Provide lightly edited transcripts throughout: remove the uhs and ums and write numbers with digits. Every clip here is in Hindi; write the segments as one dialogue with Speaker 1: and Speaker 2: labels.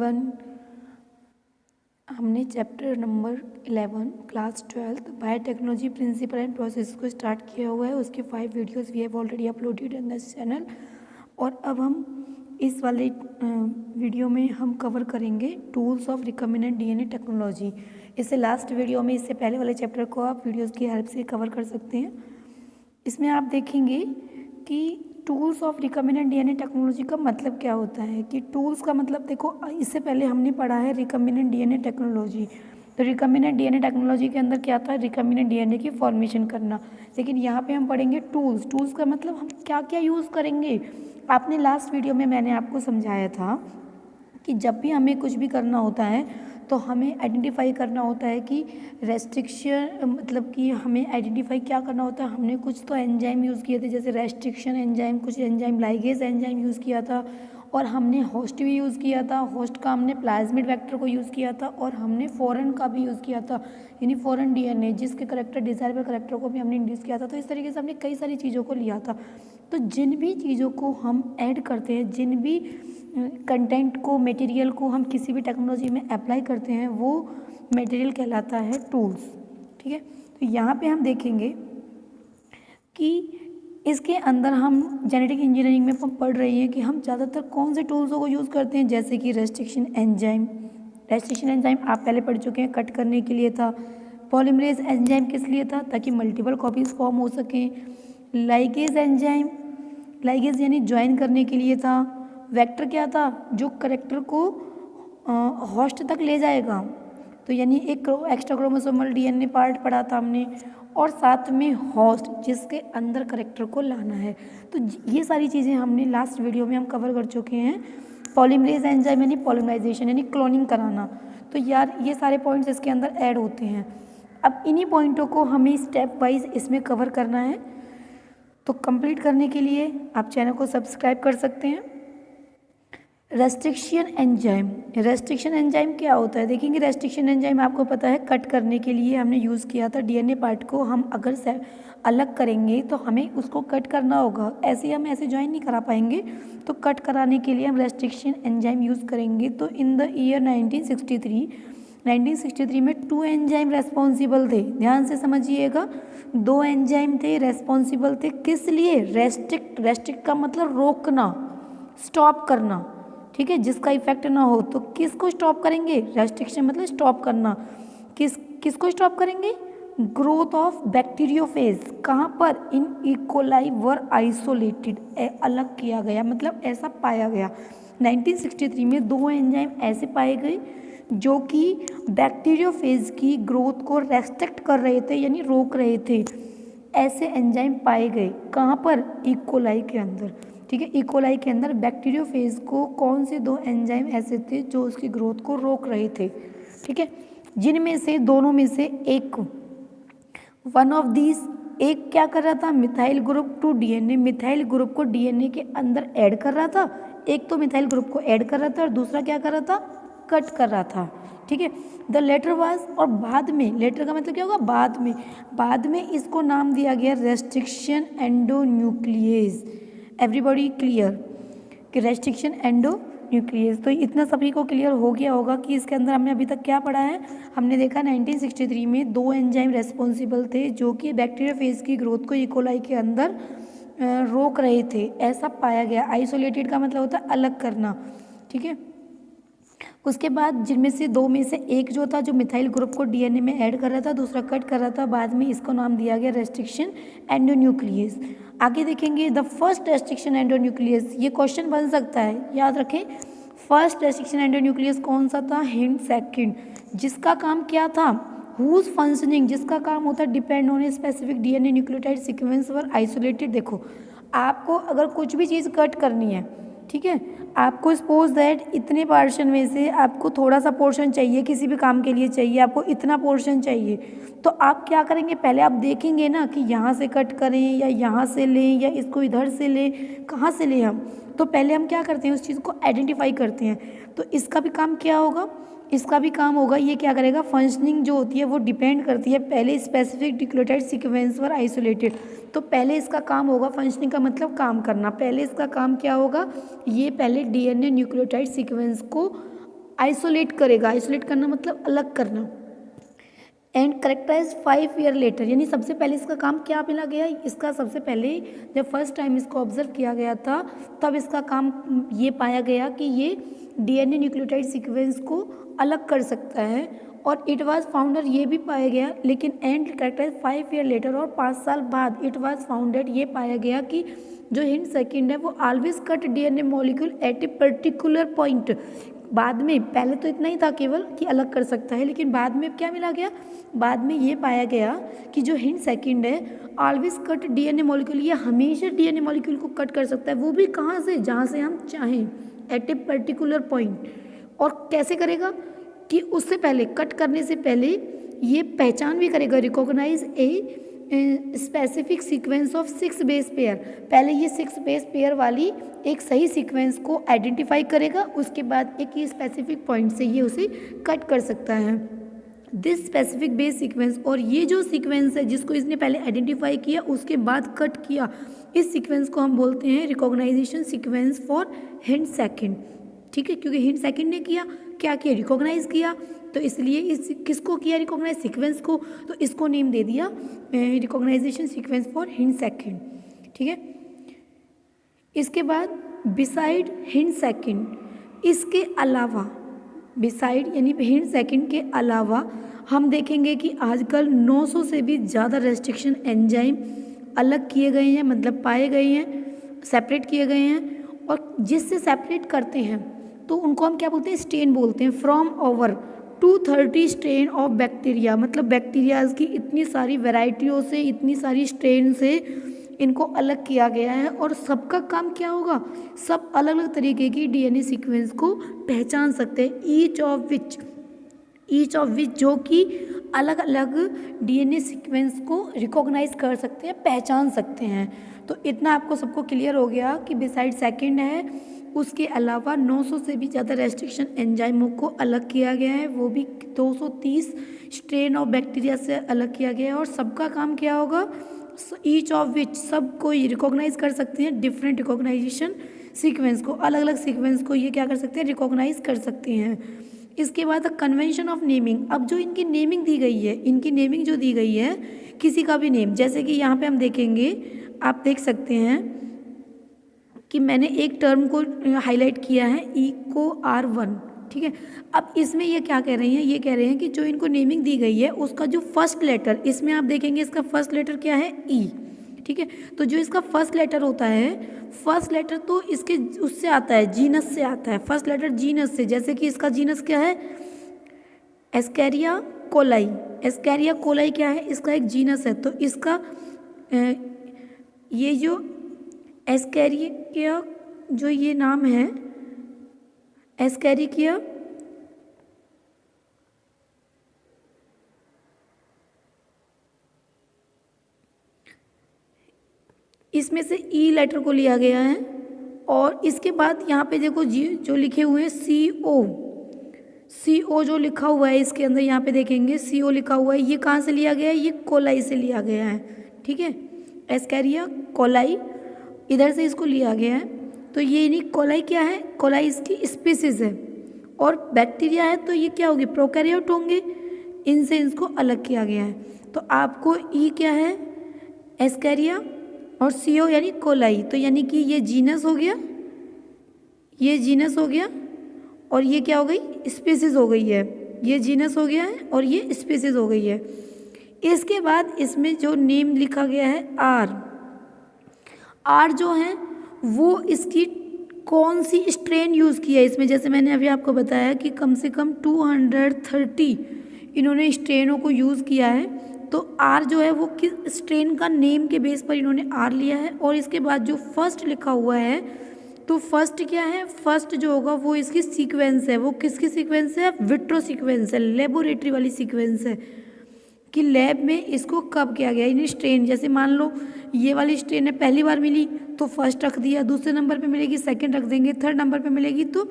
Speaker 1: एवरीवन, हमने chapter number 11 class 12 biotechnology principle and process को स्टार्ट किया हुआ है। उसके 5 videos we have already uploaded in this channel. और अब हम इस वाले वीडियो में हम कवर करेंगे tools of recombinant DNA technology. इससे लास्ट वीडियो में, इससे पहले वाले चैप्टर को आप वीडियोज़ की हेल्प से कवर कर सकते हैं। इसमें आप देखेंगे कि tools of recombinant DNA technology का मतलब क्या होता है। कि टूल्स का मतलब देखो, इससे पहले हमने पढ़ा है रिकम्बिनेंट डीएनए टेक्नोलॉजी। तो रिकम्बिनेंट डीएनए टेक्नोलॉजी के अंदर क्या था, रिकम्बिनेंट डीएनए की फॉर्मेशन करना। लेकिन यहाँ पे हम पढ़ेंगे टूल्स। टूल्स का मतलब हम क्या क्या यूज़ करेंगे। आपने लास्ट वीडियो में मैंने आपको समझाया था कि जब भी हमें कुछ भी करना होता है तो हमें आइडेंटिफाई करना होता है कि रेस्ट्रिक्शन, मतलब कि हमें आइडेंटिफाई क्या करना होता है। हमने कुछ तो एंजाइम यूज़ किए थे, जैसे रेस्ट्रिक्शन एंजाइम, कुछ एंजाइम लाइगेज एंजाइम यूज़ किया था, और हमने होस्ट भी यूज़ किया था। होस्ट का हमने प्लाज्मिड वेक्टर को यूज़ किया था, और हमने फॉरेन का भी यूज़ किया था, यानी फॉरेन डीएनए जिसके करेक्टर डिजायरेबल करेक्टर को भी हमने इंड्यूस किया था। तो इस तरीके से हमने कई सारी चीज़ों को लिया था। तो जिन भी चीज़ों को हम ऐड करते हैं, जिन भी कंटेंट को, मटेरियल को हम किसी भी टेक्नोलॉजी में अप्लाई करते हैं, वो मटेरियल कहलाता है टूल्स। ठीक है, तो यहाँ पे हम देखेंगे कि इसके अंदर हम जेनेटिक इंजीनियरिंग में पढ़ रही हैं कि हम ज़्यादातर कौन से टूल्सों को यूज़ करते हैं। जैसे कि रेस्ट्रिक्शन एंजाइम। रेस्ट्रिक्शन एंजाइम आप पहले पढ़ चुके हैं, कट करने के लिए था। पॉलीमरेज एंजाइम किस लिए था, ताकि मल्टीपल कॉपीज़ फॉर्म हो सकें। लाइगेज एंजाइम, लाइगेज यानी ज्वाइन करने के लिए था। वेक्टर क्या था, जो करेक्टर को होस्ट तक ले जाएगा, तो यानी एक एक्स्ट्रा क्रोमोसोमल डीएनए पार्ट पढ़ा था हमने। और साथ में होस्ट, जिसके अंदर करेक्टर को लाना है। तो ये सारी चीज़ें हमने लास्ट वीडियो में हम कवर कर चुके हैं। पॉलीमरेज एंजाइम यानी पॉलीमराइजेशन, यानी क्लोनिंग कराना। तो यार ये सारे पॉइंट्स इसके अंदर ऐड होते हैं। अब इन्हीं पॉइंटों को हमें स्टेप वाइज इसमें कवर करना है। तो कंप्लीट करने के लिए आप चैनल को सब्सक्राइब कर सकते हैं। रेस्ट्रिक्शन एंजाइम, रेस्ट्रिक्शन एंजाइम क्या होता है देखेंगे। रेस्ट्रिक्शन एंजाइम आपको पता है, कट करने के लिए हमने यूज़ किया था। डीएनए पार्ट को हम अगर से अलग करेंगे तो हमें उसको कट करना होगा, ऐसे हम ऐसे ज्वाइन नहीं करा पाएंगे। तो कट कराने के लिए हम रेस्ट्रिक्शन एंजाइम यूज़ करेंगे। तो इन द ईयर 1963 में 2 एंजाइम रेस्पॉन्सिबल थे। ध्यान से समझिएगा, 2 एंजाइम थे रेस्पॉन्सिबल थे। किस लिए, रेस्ट्रिक्ट। रेस्ट्रिक्ट का मतलब रोकना, स्टॉप करना। ठीक है, जिसका इफेक्ट ना हो। तो किसको स्टॉप करेंगे, रेस्ट्रिक्शन मतलब स्टॉप करना। किसको स्टॉप करेंगे, ग्रोथ ऑफ बैक्टीरियोफेज। कहाँ पर, इन इकोलाई वर आइसोलेटेड, अलग किया गया, मतलब ऐसा पाया गया। 1963 में 2 एंजाइम ऐसे पाए गए जो कि बैक्टीरियोफेज की ग्रोथ को रेस्ट्रिक्ट कर रहे थे, यानी रोक रहे थे। ऐसे एंजाइम पाए गए कहाँ पर, इकोलाई के अंदर। ठीक है, इकोलाई के अंदर बैक्टीरियोफेज को कौन से 2 एंजाइम ऐसे थे जो उसकी ग्रोथ को रोक रहे थे। ठीक है, जिनमें से दोनों में से एक, वन ऑफ दीज, एक क्या कर रहा था, methyl group to DNA, methyl group को डीएनए के अंदर ऐड कर रहा था। एक तो मिथाइल ग्रुप को ऐड कर रहा था और दूसरा क्या कर रहा था, कट कर रहा था। ठीक है, द लेटर वाज, और बाद में, लेटर का मतलब क्या होगा, बाद में इसको नाम दिया गया रेस्ट्रिक्शन एंडोन्यूक्लियेज। एवरीबॉडी क्लियर कि रेस्ट्रिक्शन एंडोन्यूक्लियेज। तो इतना सभी को क्लियर हो गया होगा कि इसके अंदर हमने अभी तक क्या पढ़ा है। हमने देखा 1963 में 2 एंजाइम रेस्पॉन्सिबल थे जो कि बैक्टीरियोफेज की ग्रोथ को इकोलाई के अंदर रोक रहे थे, ऐसा पाया गया। आइसोलेटेड का मतलब होता है अलग करना। ठीक है, उसके बाद जिनमें से 2 में से एक जो था, जो मिथाइल ग्रुप को डीएनए में ऐड कर रहा था, दूसरा कट कर रहा था, बाद में इसको नाम दिया गया रेस्ट्रिक्शन एंडोन्यूक्लियेज। आगे देखेंगे द फर्स्ट रेस्ट्रिक्शन एंडोन्यूक्लियस। ये क्वेश्चन बन सकता है, याद रखें। फर्स्ट रेस्ट्रिक्शन एंडोन्यूक्लियस कौन सा था, हिंट सेकंड, जिसका काम क्या था, हुज फंक्शनिंग, जिसका काम होता है depend on a specific DNA nucleotide sequence were isolated. देखो, आपको अगर कुछ भी चीज़ कट करनी है, ठीक है, आपको सपोज दैट इतने पोर्शन में से आपको थोड़ा सा पोर्शन चाहिए, किसी भी काम के लिए चाहिए, आपको इतना पोर्शन चाहिए, तो आप क्या करेंगे, पहले आप देखेंगे ना कि यहाँ से कट करें या यहाँ से लें या इसको इधर से लें, कहाँ से लें हम। तो पहले हम क्या करते हैं, उस चीज़ को आइडेंटिफाई करते हैं। तो इसका भी काम क्या होगा, इसका भी काम होगा, ये क्या करेगा, फंक्शनिंग जो होती है वो डिपेंड करती है पहले स्पेसिफिक न्यूक्लियोटाइड सीक्वेंस पर आइसोलेटेड। तो पहले इसका काम होगा, फंक्शनिंग का मतलब काम करना, पहले इसका काम क्या होगा, ये पहले डीएनए न्यूक्लियोटाइड सीक्वेंस को आइसोलेट करेगा, आइसोलेट करना मतलब अलग करना। एंड करेक्टराइज 5 ईयर लेटर, यानी सबसे पहले इसका काम क्या मिला गया, इसका सबसे पहले जब फर्स्ट टाइम इसको ऑब्जर्व किया गया था तब इसका काम ये पाया गया कि ये डीएनए न्यूक्लियोटाइड सीक्वेंस को अलग कर सकता है, और इट वाज फाउंडर ये भी पाया गया, लेकिन एंड करेक्टराइज 5 ईयर लेटर और 5 साल बाद इट वाज फाउंडेड ये पाया गया कि जो हिंट सेकंड है वो always cut DNA molecule eight a particular point. बाद में, पहले तो इतना ही था केवल कि अलग कर सकता है, लेकिन बाद में क्या मिला गया, बाद में ये पाया गया कि जो हिंट सेकंड है ऑलवेज कट डीएनए मॉलिक्यूल, ये हमेशा डीएनए मॉलिक्यूल को कट कर सकता है, वो भी कहाँ से, जहाँ से हम चाहें, एट ए पर्टिकुलर पॉइंट। और कैसे करेगा कि उससे पहले, कट करने से पहले ये पहचान भी करेगा, recognise a specific sequence of 6 base pair, पहले ये 6 बेस पेयर वाली एक सही सीक्वेंस को आइडेंटिफाई करेगा, उसके बाद एक ये स्पेसिफिक पॉइंट से ये उसे कट कर सकता है, दिस स्पेसिफिक बेस सीक्वेंस। और ये जो सीक्वेंस है जिसको इसने पहले आइडेंटिफाई किया उसके बाद कट किया, इस सीक्वेंस को हम बोलते हैं recognition sequence for Hind second. ठीक है, क्योंकि हिंट सेकंड ने किया, क्या किया, रिकॉग्नाइज किया, तो इसलिए इस किसको किया, रिकॉग्नाइज सीक्वेंस को, तो इसको नेम दे दिया recognition sequence for Hind second. ठीक है, इसके बाद बिसाइड हिंट सेकंड, इसके अलावा, बिसाइड यानी हिंट सेकंड के अलावा हम देखेंगे कि आजकल 900 से भी ज़्यादा रेस्ट्रिक्शन एंजाइम अलग किए गए हैं, मतलब पाए गए हैं, सेपरेट किए गए हैं, और जिससे सेपरेट करते हैं तो उनको हम क्या बोलते हैं, स्ट्रेन बोलते हैं। From over 230 strain of bacteria, मतलब बैक्टीरियाज की इतनी सारी वैरायटियों से, इतनी सारी स्ट्रेन से इनको अलग किया गया है, और सबका काम क्या होगा, सब अलग अलग तरीके की डीएनए सीक्वेंस को पहचान सकते हैं, ईच ऑफ विच जो कि अलग अलग डीएनए सीक्वेंस को रिकॉग्नाइज कर सकते हैं, पहचान सकते हैं। तो इतना आपको सबको क्लियर हो गया कि बिसाइड सेकंड है, उसके अलावा 900 से भी ज़्यादा रेस्ट्रिक्शन एंजाइमों को अलग किया गया है, वो भी 230 स्ट्रेन ऑफ बैक्टीरिया से अलग किया गया है, और सबका काम क्या होगा, ईच ऑफ विच, सब को ये रिकॉग्नाइज कर सकते हैं, डिफरेंट रिकॉग्नाइजेशन सीक्वेंस को, अलग अलग सीक्वेंस को ये क्या कर सकते हैं, रिकॉग्नाइज कर सकते हैं। इसके बाद कन्वेंशन ऑफ नेमिंग, अब जो इनकी नेमिंग दी गई है, इनकी नेमिंग जो दी गई है, किसी का भी नेम, जैसे कि यहाँ पे हम देखेंगे, आप देख सकते हैं कि मैंने एक टर्म को हाईलाइट किया है, इको R1। ठीक है, अब इसमें ये क्या कह रही हैं, ये कह रहे हैं कि जो इनको नेमिंग दी गई है उसका जो फर्स्ट लेटर, इसमें आप देखेंगे इसका फर्स्ट लेटर क्या है, ई। ठीक है, तो जो इसका फर्स्ट लेटर होता है, फर्स्ट लेटर तो इसके उससे आता है, जीनस से आता है, फर्स्ट लेटर जीनस से, जैसे कि इसका जीनस क्या है, एस्कैरिया कोलाई। एस्कैरिया कोलाई क्या है, इसका एक जीनस है, तो इसका ये जो एस्कैरिया जो ये नाम है, एस्कैरिकिया, इसमें से ई लेटर को लिया गया है, और इसके बाद यहाँ पे देखो जी जो लिखे हुए हैं CO जो लिखा हुआ है इसके अंदर, यहाँ पे देखेंगे CO लिखा हुआ है, ये कहाँ से लिया गया है, ये कोलाई से लिया गया है। ठीक है, एस्कैरिया कोलाई, इधर से इसको लिया गया है, तो ये नहीं, कोलाई क्या है, कोलाई इसकी स्पीसीज है, और बैक्टीरिया है तो ये क्या होगी, प्रोकैरियोट होंगे, इनसे इसको अलग किया गया है। तो आपको ई क्या है, एस्कैरिया, और CO यानी कोलाई, तो यानी कि ये जीनस हो गया, ये जीनस हो गया, और ये क्या हो गई, स्पीसीज हो गई है, ये जीनस हो गया है और ये स्पीसीज हो गई है। इसके बाद इसमें जो नेम लिखा गया है आर जो है वो इसकी कौन सी स्ट्रेन यूज़ की है इसमें, जैसे मैंने अभी आपको बताया कि कम से कम 230 इन्होंने स्ट्रेनों को यूज़ किया है, तो आर जो है वो किस स्ट्रेन का नेम के बेस पर इन्होंने आर लिया है। और इसके बाद जो फर्स्ट लिखा हुआ है, तो फर्स्ट क्या है, फर्स्ट जो होगा वो इसकी सीक्वेंस है, वो किसकी सीक्वेंस है, विट्रो सीक्वेंस है, लेबोरेटरी वाली सीक्वेंस है कि लैब में इसको कब किया गया, यानी स्ट्रेन, जैसे मान लो ये वाली स्ट्रेन है पहली बार मिली तो फर्स्ट रख दिया, दूसरे नंबर पे मिलेगी सेकंड रख देंगे, थर्ड नंबर पे मिलेगी तो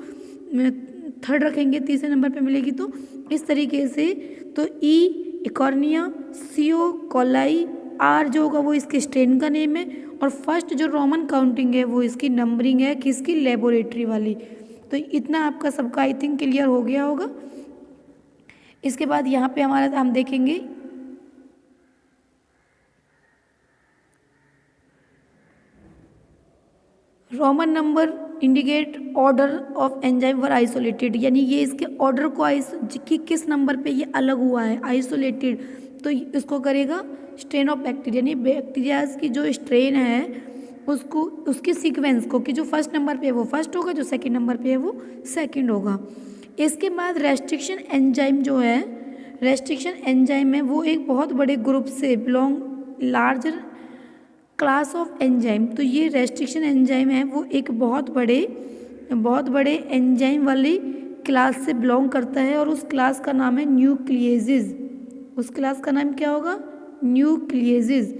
Speaker 1: थर्ड रखेंगे, तीसरे नंबर पे मिलेगी तो इस तरीके से। तो ई इकॉर्निया, CO कोलाई, आर जो होगा वो इसके स्ट्रेन का नेम है, और फर्स्ट जो रोमन काउंटिंग है वो इसकी नंबरिंग है, किसकी, लेबोरेटरी वाली। तो तो इतना आपका सबका आई थिंक क्लियर हो गया होगा। इसके बाद यहाँ पे हमारा हम देखेंगे Roman number indicate order of enzyme were isolated, यानी ये इसके ऑर्डर को कि किस नंबर पे ये अलग हुआ है, आइसोलेटेड, तो इसको करेगा स्ट्रेन ऑफ बैक्टीरिया, यानी बैक्टीरिया की जो स्ट्रेन है उसको उसके सीक्वेंस को कि जो फर्स्ट नंबर पे है वो फर्स्ट होगा, जो सेकंड नंबर पे है वो सेकंड होगा। इसके बाद रेस्ट्रिक्शन एंजाइम जो है, रेस्ट्रिक्शन एंजाइम है वो एक बहुत बड़े ग्रुप से belong larger class of enzyme, तो ये रेस्ट्रिक्शन एंजाइम है वो एक बहुत बड़े एंजाइम वाली क्लास से बिलोंग करता है और उस क्लास का नाम है न्यूक्लियेजेस। उस क्लास का नाम क्या होगा? न्यूक्लियेजेस।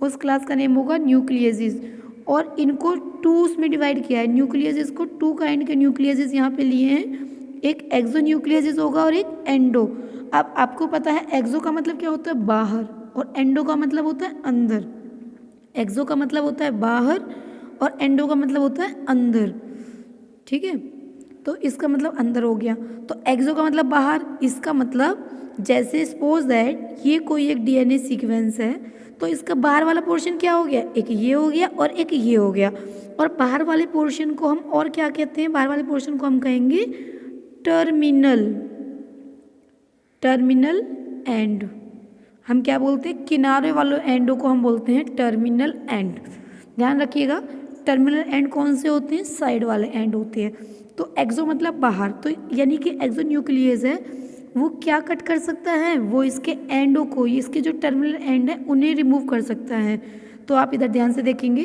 Speaker 1: उस क्लास का नेम होगा न्यूक्लियेजेस। और इनको टूस में डिवाइड किया है, न्यूक्लियेजेस को टू काइंड के न्यूक्लियेजेस यहाँ पे लिए हैं, एक एक्सो न्यूक्लियेजेस होगा और एक एंडो। अब आपको पता है एक्सो का मतलब क्या होता है? बाहर, और एंडो का मतलब होता है अंदर। एक्सो का मतलब होता है बाहर और एंडो का मतलब होता है अंदर, ठीक है। तो इसका मतलब अंदर हो गया। तो एक्सो का मतलब बाहर, इसका मतलब जैसे सपोज दैट ये कोई एक डीएनए सीक्वेंस है तो इसका बाहर वाला पोर्शन क्या हो गया? एक ये हो गया और एक ये हो गया। और बाहर वाले पोर्शन को हम और क्या कहते हैं? बाहर वाले पोर्शन को हम कहेंगे टर्मिनल एंड। हम क्या बोलते हैं? किनारे वाले एंडो को हम बोलते हैं टर्मिनल एंड। ध्यान रखिएगा, टर्मिनल एंड कौन से होते हैं? साइड वाले एंड होते हैं। तो एक्सो मतलब बाहर, तो यानी कि एक्सो न्यूक्लियस है वो क्या कट कर सकता है? वो इसके एंडो को, इसके जो टर्मिनल एंड है उन्हें रिमूव कर सकता है। तो आप इधर ध्यान से देखेंगे,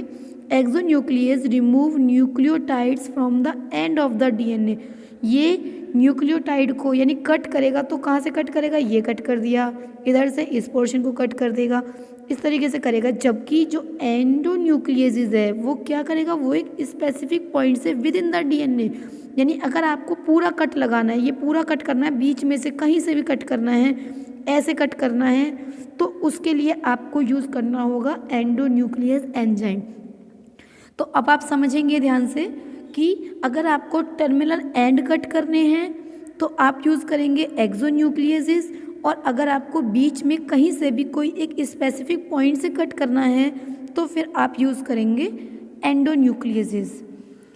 Speaker 1: exonuclease remove nucleotides from the end of the DNA. ये न्यूक्लियोटाइड को यानी कट करेगा, तो कहाँ से कट करेगा? ये कट कर दिया, इधर से इस पोर्शन को कट कर देगा, इस तरीके से करेगा। जबकि जो एंडो न्यूक्लियस है वो क्या करेगा? वो एक स्पेसिफिक पॉइंट से विद इन द डीएनए, यानी अगर आपको पूरा कट लगाना है, ये पूरा कट करना है, बीच में से कहीं से भी कट करना है, ऐसे कट करना है, तो उसके लिए आपको यूज़ करना होगा एंडो न्यूक्लियस एंजाइम। तो अब आप समझेंगे ध्यान से कि अगर आपको टर्मिनल एंड कट करने हैं तो आप यूज़ करेंगे एक्सो न्यूक्लियस, और अगर आपको बीच में कहीं से भी कोई एक स्पेसिफिक पॉइंट से कट करना है तो फिर आप यूज़ करेंगे एंडो न्यूक्लियस,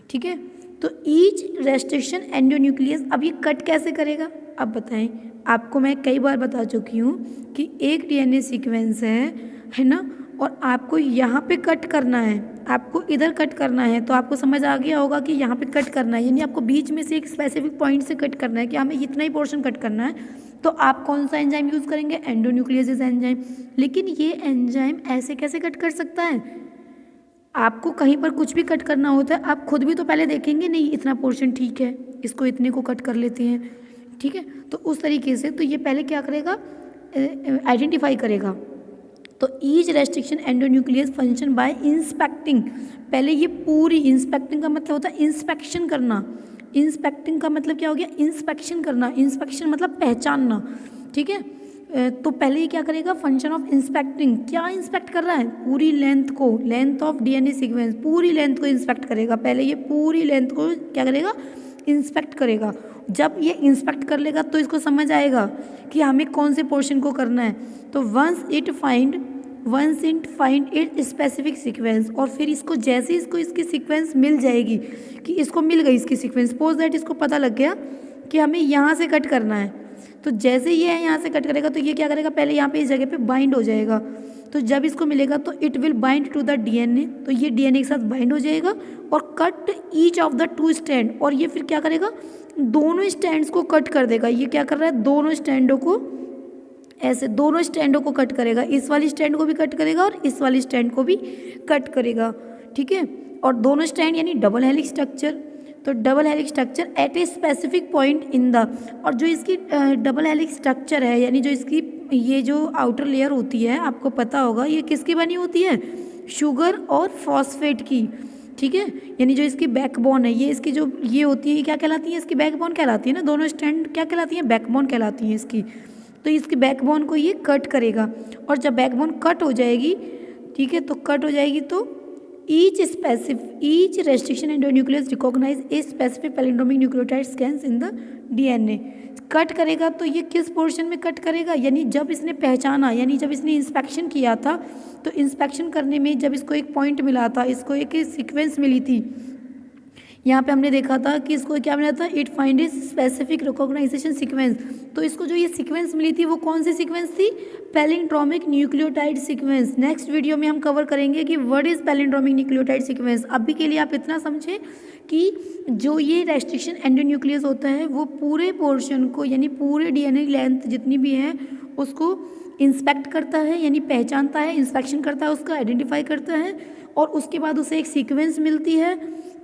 Speaker 1: ठीक है। तो ईच रेस्ट्रिक्शन एंडो न्यूक्लियस, अब ये कट कैसे करेगा? अब बताएं, आपको मैं कई बार बता चुकी हूँ कि एक डीएनए सीक्वेंस है ना, और आपको यहाँ पे कट करना है, आपको इधर कट करना है, तो आपको समझ आ गया होगा कि यहाँ पे कट करना है, यानी आपको बीच में से एक स्पेसिफिक पॉइंट से कट करना है कि हमें इतना ही पोर्शन कट करना है। तो आप कौन सा एंजाइम यूज़ करेंगे? Endo nucleus enzyme. लेकिन ये एंजाइम ऐसे कैसे कट कर सकता है? आपको कहीं पर कुछ भी कट करना होता है, आप खुद भी तो पहले देखेंगे, नहीं इतना पोर्शन ठीक है, इसको इतने को कट कर लेते हैं, ठीक है। तो उस तरीके से तो ये पहले क्या करेगा? आइडेंटिफाई करेगा। तो each restriction endonuclease function by inspecting, पहले ये पूरी, इंस्पेक्टिंग का मतलब होता है इंस्पेक्शन करना। इंस्पेक्टिंग का मतलब क्या हो गया? इंस्पेक्शन करना। इंस्पेक्शन मतलब पहचानना, ठीक है। तो पहले ये क्या करेगा? Function of inspecting. क्या इंस्पेक्ट कर रहा है? पूरी लेंथ को, लेंथ ऑफ डीएनए सीक्वेंस, पूरी लेंथ को इंस्पेक्ट करेगा। पहले ये पूरी लेंथ को क्या करेगा? इंस्पेक्ट करेगा। जब ये इंस्पेक्ट कर लेगा तो इसको समझ आएगा कि हमें कौन से पोर्शन को करना है। तो once it find it specific sequence, और फिर इसको जैसे इसको इसकी सीक्वेंस मिल जाएगी कि इसको मिल गई इसकी सीक्वेंस, सपोज दैट इसको पता लग गया कि हमें यहाँ से कट करना है, तो जैसे ये यहाँ से कट करेगा तो ये क्या करेगा? पहले यहाँ पे इस जगह पे बाइंड हो जाएगा। तो जब इसको मिलेगा तो it will bind to the DNA, तो ये डीएनए के साथ बाइंड हो जाएगा और cut each of the two strand, और ये फिर क्या करेगा? दोनों स्टैंड्स को कट कर देगा। ये क्या कर रहा है? दोनों स्टैंडों को ऐसे, दोनों स्टैंडों को कट करेगा, इस वाली स्टैंड को भी कट करेगा और इस वाली स्टैंड को भी कट करेगा, ठीक है। और दोनों स्टैंड यानी डबल हेलिक्स स्ट्रक्चर, तो double helix structure eight a specific point in the, और जो इसकी डबल हेलिक्स स्ट्रक्चर है, यानी जो इसकी ये जो आउटर लेयर होती है, आपको पता होगा ये किसकी बनी होती है? शुगर और फॉस्फेट की, ठीक है। यानी जो इसकी बैकबोन है, ये इसकी जो ये होती है, ये क्या कहलाती है? इसकी बैकबोन कहलाती है ना। दोनों स्टैंड क्या कहलाती है? बैकबोन कहलाती है इसकी। तो इसकी बैकबोन को ये कट करेगा, और जब बैकबोन कट हो जाएगी, ठीक है, तो कट हो जाएगी तो each restriction endonuclease recognize a specific palindromic nucleotide scans in the DNA। Cut करेगा तो ये किस पोर्शन में कट करेगा, यानी जब इसने पहचाना, यानी जब इसने इंस्पेक्शन किया था, तो इंस्पेक्शन करने में जब इसको एक पॉइंट मिला था, इसको एक सीक्वेंस मिली थी, यहाँ पे हमने देखा था कि इसको क्या मिला था, it find is specific recognition sequence. तो इसको जो ये सीक्वेंस मिली थी वो कौन सी सीक्वेंस थी, palindromic nucleotide sequence. Next video में हम कवर करेंगे कि what is palindromic nucleotide sequence. अभी के लिए आप इतना समझें कि जो ये रेस्ट्रिक्शन एंडोन्यूक्लियस होता है वो पूरे पोर्शन को, यानी पूरे डीएनए लेंथ जितनी भी है उसको इंस्पेक्ट करता है, यानी पहचानता है, इंस्पेक्शन करता है, उसका आइडेंटिफाई करता है, और उसके बाद उसे एक सीक्वेंस मिलती है।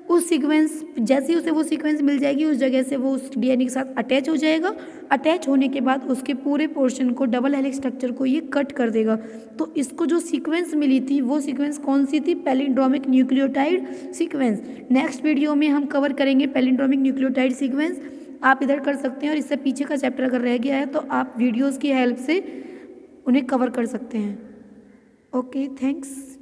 Speaker 1: उस सीक्वेंस, जैसे ही उसे वो सीक्वेंस मिल जाएगी उस जगह से वो उस डीएनए के साथ अटैच हो जाएगा। अटैच होने के बाद उसके पूरे पोर्शन को, डबल हेलिक्स स्ट्रक्चर को ये कट कर देगा। तो इसको जो सीक्वेंस मिली थी वो सीक्वेंस कौन सी थी, palindromic nucleotide sequence. Next video में हम कवर करेंगे पैलिंड्रोमिक न्यूक्लियोटाइड सीक्वेंस। आप इधर कर सकते हैं, और इससे पीछे का चैप्टर अगर रह गया है तो आप वीडियोज़ की हेल्प से उन्हें कवर कर सकते हैं। Okay, thanks.